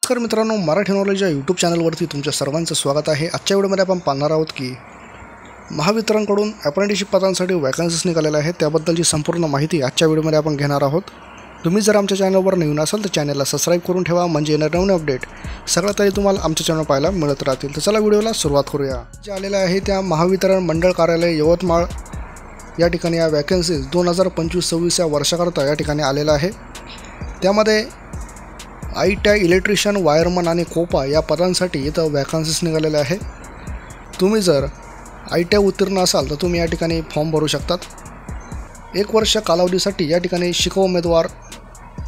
नमस्कार मित्रांनो, मराठी नॉलेज या यूट्यूब चॅनलवरती तुमच्या सर्वांचं स्वागत आहे। आजच्या व्हिडिओमध्ये आपण पाहणार आहोत की महावितरणकडून अप्रेंटिसशिप पदांसाठी वॅकन्सीज निघालेल्या आहेत, त्याबद्दलची संपूर्ण माहिती आजच्या व्हिडिओमध्ये आपण घेणार आहोत। तुम्ही जर आमच्या चॅनलवर नवीन असाल तर चॅनलला सबस्क्राईब करून ठेवा, म्हणजे येणारे नवीन अपडेट सगळ्यात आधी तुम्हाला आमच्या चॅनल पाहायला मिळत राहतील। तर चला व्हिडिओला सुरुवात करूया। जे आलेले आहे त्या महावितरण मंडळ कार्यालय यवतमाळ या ठिकाणी या वॅकन्सीज 2025-26 या वर्षाकरता या ठिकाणी आलेला आहे। त्यामध्ये ITI इलेक्ट्रिशियन, वायरमन आणि कोपा या पदांसाठी इथं वॅकन्सीज निघालेले आहे। तुम्ही जर ITI उत्तीर्ण असाल तर तुम्ही या ठिकाणी फॉर्म भरू शकतात। 1 वर्ष कालावधीसाठी या ठिकाणी शिकव उमेदवार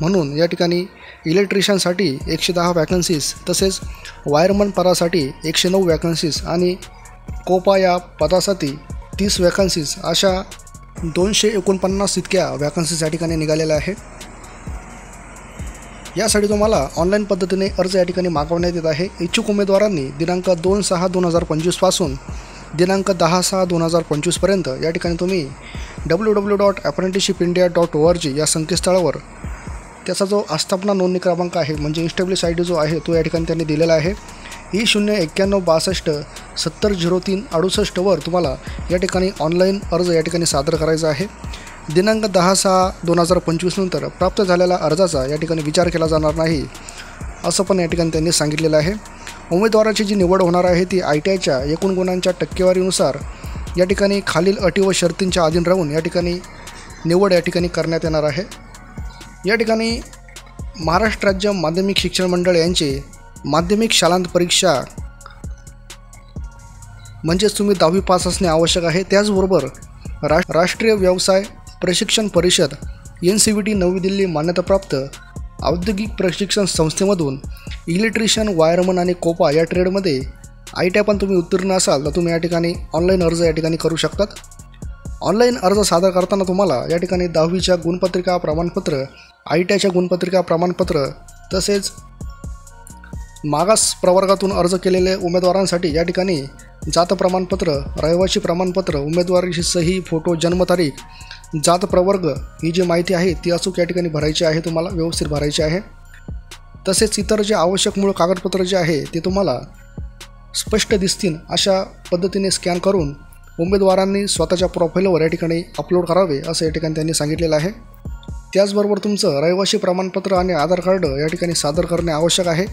म्हणून या ठिकाणी इलेक्ट्रिशियनसाठी 110 वॅकन्सीज, तसेच वायरमन पदासाठी 109 वॅकन्सीज आणि कोपा या पदासाठी 30 वॅकन्सीज अशा 249 इतक्या वॅकन्सीज या ठिकाणी निघालेल्या आहे। यासाठी तुम्हाला ऑनलाईन पद्धतीने अर्ज या ठिकाणी मागवण्यात येत आहे। इच्छुक उमेदवारांनी दिनांक 2/6/2025 पासून दिनांक 10/6/2025 पर्यंत या ठिकाणी तुम्ही www.apprenticeshipindia.org या संकेतस्थळावर त्याचा जो आस्थापना नोंदणी क्रमांक आहे, म्हणजे इस्टॅब्लिश ID जो आहे तो या ठिकाणी त्यांनी दिलेला आहे। E09162700368 वर तुम्हाला या ठिकाणी ऑनलाईन अर्ज या ठिकाणी सादर करायचा आहे। दिनांक 10/6/2025 नंतर प्राप्त झालेल्या अर्जाचा या ठिकाणी विचार केला जाणार नाही, असं पण या ठिकाणी त्यांनी सांगितलेलं आहे। उमेदवाराची जी निवड होणार आहे ती ITIच्या एकूण गुणांच्या टक्केवारीनुसार या ठिकाणी खालील अटी व शर्तींच्या अधीन राहून या ठिकाणी निवड या ठिकाणी करण्यात येणार आहे। या ठिकाणी महाराष्ट्र राज्य माध्यमिक शिक्षण मंडळ यांचे माध्यमिक शालांत परीक्षा म्हणजेच तुम्ही 10वी पास असणे आवश्यक आहे। त्याचबरोबर राष्ट्रीय व्यवसाय प्रशिक्षण परिषद NCVT नवी दिल्ली मान्यताप्राप्त औद्योगिक प्रशिक्षण संस्थेमधून इलेक्ट्रिशियन, वायरमन आणि कोपा या ट्रेडमध्ये ITI पण तुम्ही उत्तीर्ण असाल तर तुम्ही या ठिकाणी ऑनलाईन अर्ज या ठिकाणी करू शकतात। ऑनलाईन अर्ज सादर करताना तुम्हाला या ठिकाणी 10वीच्या गुणपत्रिका प्रमाणपत्र, ITIच्या गुणपत्रिका प्रमाणपत्र, तसेच मागास प्रवर्गातून अर्ज केलेले उमेदवारांसाठी या ठिकाणी जात प्रमाणपत्र, रहिवासी प्रमाणपत्र, उमेदवाराची सही, फोटो, जन्मतारीख, जात प्रवर्ग ही जी माहिती आहे ती अचूक या ठिकाणी भरायची आहे, तुम्हाला व्यवस्थित भरायची आहे। तसेच इतर जे आवश्यक मूळ कागदपत्र जे आहे ते तुम्हाला स्पष्ट दिसतील अशा पद्धतीने स्कॅन करून उमेदवारांनी स्वतःच्या प्रोफाईलवर या ठिकाणी अपलोड करावे, असं या ठिकाणी त्यांनी सांगितलेलं आहे। त्याचबरोबर तुमचं रहिवासी प्रमाणपत्र आणि आधार कार्ड या ठिकाणी सादर करणे आवश्यक आहे।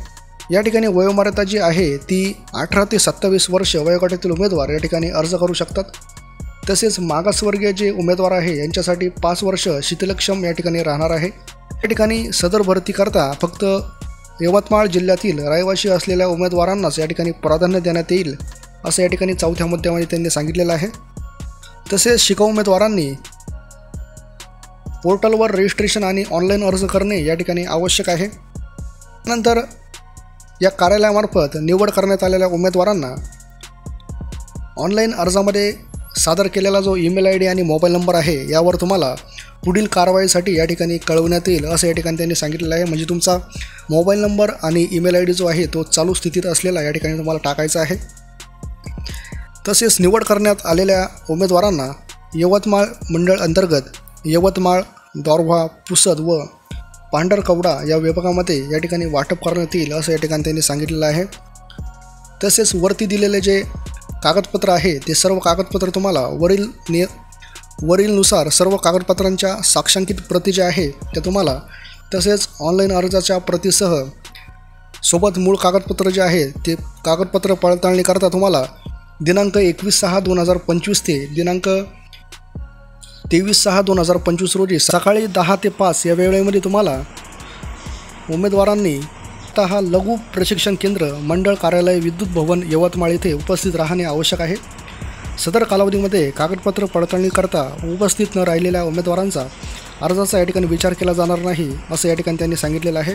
या ठिकाणी वयोमर्यादा जी आहे ती 18 ते 27 वर्ष वयोगटातील उमेदवार या ठिकाणी अर्ज करू शकतात। तसेच मागासवर्गीय जे उमेदवार आहे यांच्यासाठी 5 वर्ष शिथिलक्षम या ठिकाणी राहणार आहे। या ठिकाणी सदर भरतीकरता फक्त यवतमाळ जिल्ह्यातील रहिवासी असलेल्या उमेदवारांनाच या ठिकाणी प्राधान्य देण्यात येईल, असं या ठिकाणी 4थ्या मुद्द्यामध्ये त्यांनी सांगितलेलं आहे। तसेच शिकव उमेदवारांनी पोर्टलवर रजिस्ट्रेशन आणि ऑनलाईन अर्ज करणे या ठिकाणी आवश्यक आहे। नंतर या कार्यालयामार्फत निवड करण्यात आलेल्या उमेदवारांना ऑनलाईन अर्जामध्ये सादर केलेला जो ईमेल ID आणि मोबाईल नंबर आहे यावर तुम्हाला पुढील कारवाईसाठी या ठिकाणी कळवण्यात येईल, असं या ठिकाणी त्यांनी सांगितलेलं आहे। म्हणजे तुमचा मोबाईल नंबर आणि ईमेल ID जो आहे तो चालू स्थितीत असलेला या ठिकाणी तुम्हाला टाकायचा आहे। तसेच निवड करण्यात आलेल्या उमेदवारांना यवतमाळ मंडळ अंतर्गत यवतमाळ, दोरवा, पुसद व पांढरकवडा या विभागामध्ये या ठिकाणी वाटप करण्यात येईल, असं या ठिकाणी त्यांनी सांगितलेलं आहे। तसेच वरती दिलेले जे कागदपत्र आहे ते सर्व कागदपत्र तुम्हाला वरीलनुसार सर्व कागदपत्रांच्या साक्षांकित प्रती ज्या आहे त्या तुम्हाला, तसेच ऑनलाईन अर्जाच्या प्रतीसह सोबत मूळ कागदपत्र जे आहे ते कागदपत्र पडताळणी करता तुम्हाला दिनांक 21/6/2025 ते दिनांक 23/6/2025 रोजी सकाळी 10 ते 5 या वेळेमध्ये तुम्हाला उमेदवारांनी हा लघु प्रशिक्षण केंद्र, मंडळ कार्यालय, विद्युत भवन यवतमाळ येथे उपस्थित राहणे आवश्यक आहे। सदर कालावधीमध्ये कागदपत्र पडताळणी करता उपस्थित न राहिलेल्या उमेदवारांचा अर्जाचा या ठिकाणी विचार केला जाणार नाही, असं या ठिकाणी त्यांनी सांगितलेलं आहे।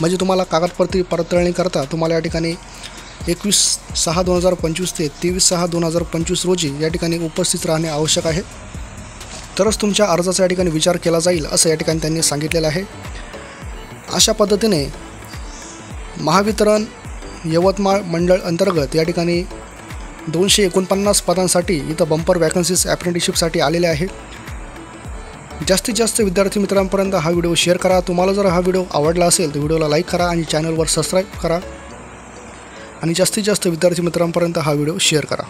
म्हणजे तुम्हाला कागदपत्र पडताळणी करता तुम्हाला या ठिकाणी 21/6/2025 ते 23/6/2025 रोजी या ठिकाणी उपस्थित राहणे आवश्यक आहे, तरच तुमच्या अर्जाचा या ठिकाणी विचार केला जाईल, असं या ठिकाणी त्यांनी सांगितलेलं आहे। अशा पद्धतीने महावितरण यवतमाळ मंडळ अंतर्गत या ठिकाणी 249 पदांसाठी इथं बंपर वॅकन्सीज अप्रेंटिसशिपसाठी आलेले आहे। जास्तीत जास्त विद्यार्थी मित्रांपर्यंत हा व्हिडिओ शेअर करा. तुम्हाला जर हा व्हिडिओ आवडला असेल तर व्हिडिओला लाईक करा आणि चॅनलवर सबस्क्राईब करा आणि जास्तीत जास्त विद्यार्थी मित्रांपर्यंत हा व्हिडिओ शेअर करा.